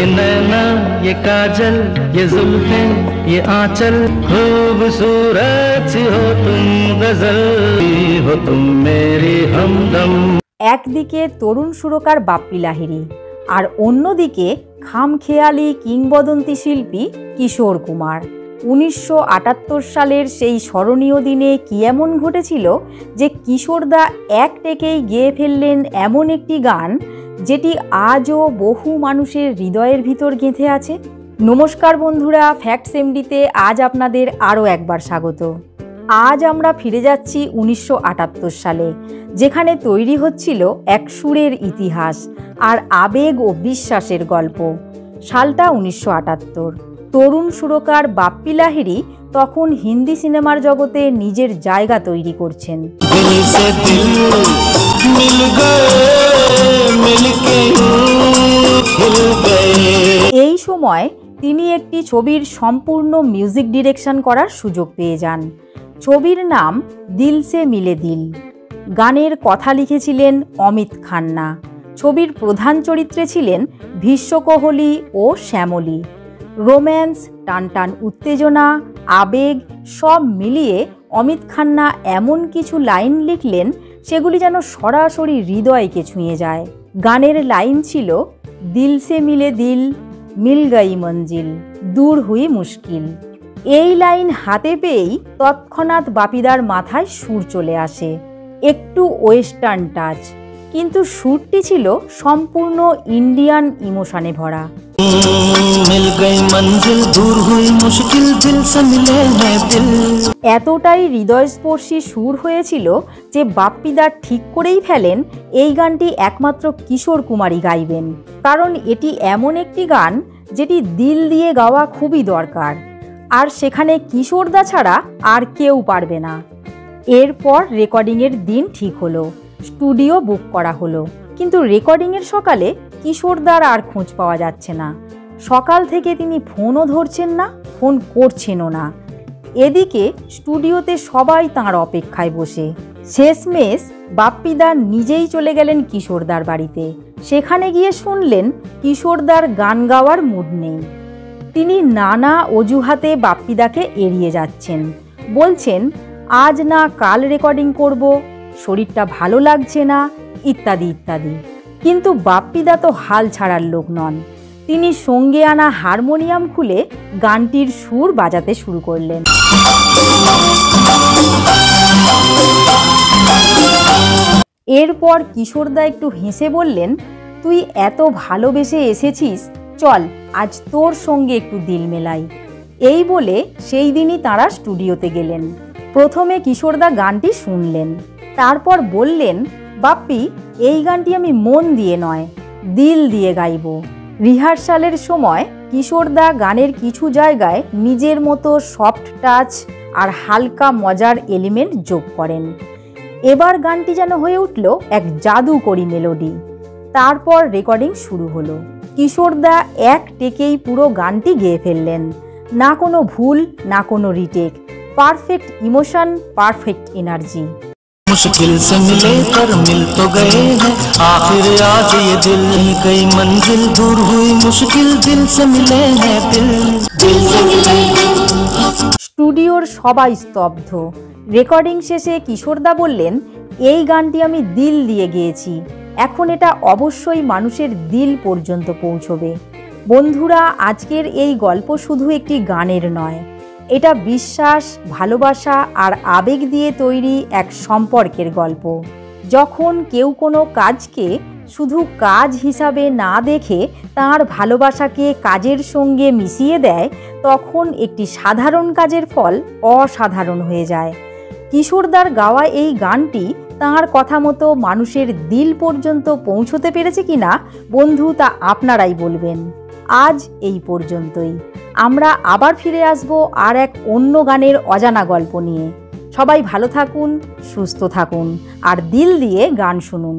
नैना ये काजल ये जुल्फें ये आंचल खूबसूरत सी हो तुम गजल हो तुम मेरी हमदम। একদিকে তরুণ সুরকার বাপ্পি লাহিড়ী আর অন্যদিকে খামখেয়ালি কিংবদন্তি শিল্পী কিশোর কুমার। 1978 সালের সেই স্মরণীয় দিনে কি এমন ঘটেছিল যে কিশোরদা এক টেকেই গেয়ে ফেললেন এমন একটি গান যেটি আজও বহু মানুষের হৃদয়ের ভিতর গেঁথে আছে। নমস্কার বন্ধুরা, ফ্যাক্টস এমডিতে আজ আপনাদের আরও একবার স্বাগত। আজ আমরা ফিরে যাচ্ছি 1978 সালে, যেখানে তৈরি হচ্ছিল এক সুরের ইতিহাস আর আবেগ ও বিশ্বাসের গল্প। সালটা 1978। তরুণ সুরকার বাপ্পি লাহিড়ী তখন হিন্দি সিনেমার জগতে নিজের জায়গা তৈরি করছেন। এই সময় তিনি একটি ছবির সম্পূর্ণ মিউজিক ডিরেকশন করার সুযোগ পেয়ে যান। ছবির নাম দিল সে মিলে দিল। গানের কথা লিখেছিলেন অমিত খান্না। ছবির প্রধান চরিত্রে ছিলেন ভীষ্ম কোহলি ও শ্যামলী। রোম্যান্স, টানটান উত্তেজনা, আবেগ সব মিলিয়ে অমিত খান্না এমন কিছু লাইন লিখলেন সেগুলি যেন সরাসরি হৃদয়কে ছুঁয়ে যায়। গানের লাইন ছিল, দিল সে মিলে দিল, মিল গই মঞ্জিল, দূর হুই মুশকিল। এই লাইন হাতে পেয়েই তৎক্ষণাৎ বাপিদার মাথায় সুর চলে আসে, একটু ওয়েস্টার্ন টাচ, কিন্তু সুরটি ছিল সম্পূর্ণ ইন্ডিয়ান ইমোশনে ভরা। এতটাই হৃদয়স্পর্শী সুর হয়েছিল যে বাপ্পিদা ঠিক করেই ফেলেন এই গানটি একমাত্র কিশোর কুমারই গাইবেন, কারণ এটি এমন একটি গান যেটি দিল দিয়ে গাওয়া খুবই দরকার, আর সেখানে কিশোরদা ছাড়া আর কেউ পারবে না। এরপর রেকর্ডিংয়ের দিন ঠিক হলো, স্টুডিও বুক করা হলো, কিন্তু রেকর্ডিংয়ের সকালে কিশোরদার আর খোঁজ পাওয়া যাচ্ছে না। সকাল থেকে তিনি ফোনও ধরছেন না, ফোন করছেনও না। এদিকে স্টুডিওতে সবাই তাঁর অপেক্ষায় বসে। শেষমেশ বাপ্পিদা নিজেই চলে গেলেন কিশোরদার বাড়িতে। সেখানে গিয়ে শুনলেন কিশোরদার গান গাওয়ার মুড নেই। তিনি নানা অজুহাতে বাপ্পিদাকে এড়িয়ে যাচ্ছেন, বলছেন আজ না কাল রেকর্ডিং করব, শরীরটা ভালো লাগছে না, ইত্যাদি ইত্যাদি। কিন্তু বাপ্পিদা তো হাল ছাড়ার লোক নন। তিনি সঙ্গে আনা হারমোনিয়াম খুলে গানটির সুর বাজাতে শুরু করলেন। এরপর কিশোরদা একটু হেসে বললেন, তুই এত ভালোবেসে এসেছিস, চল আজ তোর সঙ্গে একটু দিল মেলাই। এই বলে সেই দিনই তাঁরা স্টুডিওতে গেলেন। প্রথমে কিশোরদা গানটি শুনলেন, তারপর বললেন, বাপ্পি এই গানটি আমি মন দিয়ে নয়, দিল দিয়ে গাইব। রিহার্সালের সময় কিশোরদা গানের কিছু জায়গায় নিজের মতো সফট টাচ আর হালকা মজার এলিমেন্ট যোগ করেন। এবার গানটি যেন হয়ে উঠল এক জাদুকরী মেলোডি। তারপর রেকর্ডিং শুরু হলো। কিশোরদা এক টেকেই পুরো গানটি গেয়ে ফেললেন, না কোনো ভুল, না কোনো retake, perfect emotion, perfect energy. मुश्किल से मिले पर मिल तो गए हैं, आखिर आज ये दिल गई मंजिल, दूर हुई मुश्किल दिल से मिले हैं दिल से मिले। স্টুডিওর সবাই স্তব্ধ। রেকর্ডিং শেষে কিশোরদা বললেন, এই গানটি আমি দিল দিয়ে গেয়েছি, এখন এটা অবশ্যই মানুষের দিল পর্যন্ত পৌঁছবে। বন্ধুরা, আজকের এই গল্প শুধু একটি গানের নয়, এটা বিশ্বাস, ভালোবাসা আর আবেগ দিয়ে তৈরি এক সম্পর্কের গল্প। যখন কেউ কোনো কাজকে শুধু কাজ হিসাবে না দেখে তার ভালোবাসাকে কাজের সঙ্গে মিশিয়ে দেয়, তখন একটি সাধারণ কাজের ফল অসাধারণ হয়ে যায়। কিশোরদার গাওয়া এই গানটি তাঁর কথা মতো মানুষের দিল পর্যন্ত পৌঁছতে পেরেছে কিনা বন্ধু, তা আপনারাই বলবেন। আজ এই পর্যন্তই। আমরা আবার ফিরে আসব আর এক অন্য গানের অজানা গল্প নিয়ে। সবাই ভালো থাকুন, সুস্থ থাকুন আর দিল দিয়ে গান শুনুন।